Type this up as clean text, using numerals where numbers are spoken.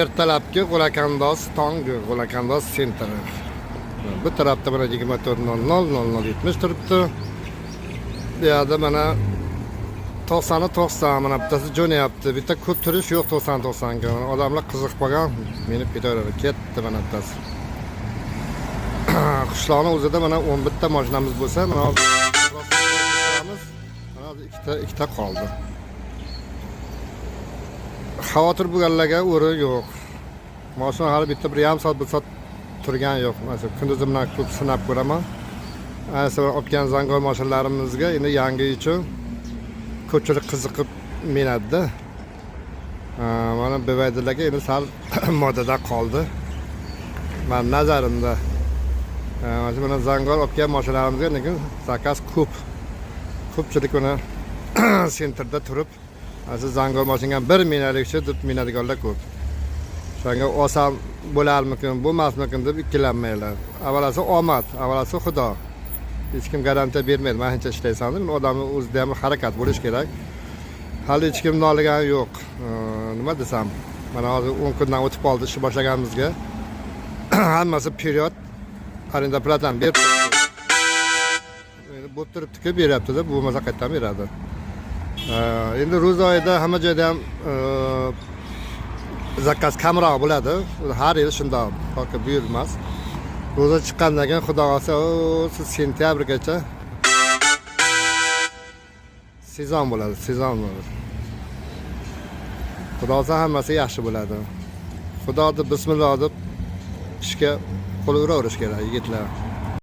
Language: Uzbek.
ertalabki Qo'lakandoz tongi Qo'lakandoz sentri. Bu tarafda mana 24:00 turibdi. Bu yerda mana 90 mana bittasi jo'nayapti. Bitta ko'p turish yo'q 90 ga. Odamlar qiziqib qolgan, minib ketaveradi. Ketdi mana bittasi. Qishloqning o'zida mana 11 ta mashinamiz bo'lsa, mana ikkita qoldi. Xavotir bo'lganlarga o'rin yo'q. Mashina hali bitta 1,5 soat, 1 soat turgan yo'q. Masalan, kunduzi bilan ko'p sinab ko'raman. Ayniqsa olgan zangor mashinalarimizga endi yangi uchun ko'pchilik qiziqib minadi. Mana bevaydalarga endi sal modada qoldi. Men nazarimda mana zangor olgan mashinalarimizga lekin zakaz ko'p. Ko'pchilik uni sentrda turib, aslida zangor mashinaga 1 minalikcha deb minadiganlar ko'p. Shunga olsam bo'larmikin, bo'lmasmikin deb ikkilanmaylar. Avvalasi omad, avvalasi Xudo. Hech kim garantiya bermaydi. Men hech ishlaysan deb, odamning o'zida ham harakat bo'lish kerak. Hali hech kim nolagani yo'q. Nima desam, mana hozir 10 kundan o'tib qoldi ish boshlaganimizga. Hammasi period arenda platan berib bo'lib turibdi-ku, beryapti-da, bo'lmasa qayerdan beradi. Endi ro'z oyida hamma joyda ham zakaz kamroq bo'ladi. Har yil shunday, toki buyurmas. Ro'za chiqqandan keyin Xudo xolsa, siz sentyabrgacha sezon bo'ladi, sezon bo'ladi. Xudo xolsa hammasi yaxshi bo'ladi. Xudo deb bismillah deb ishga qo'l uraverish kerak, yigitlar.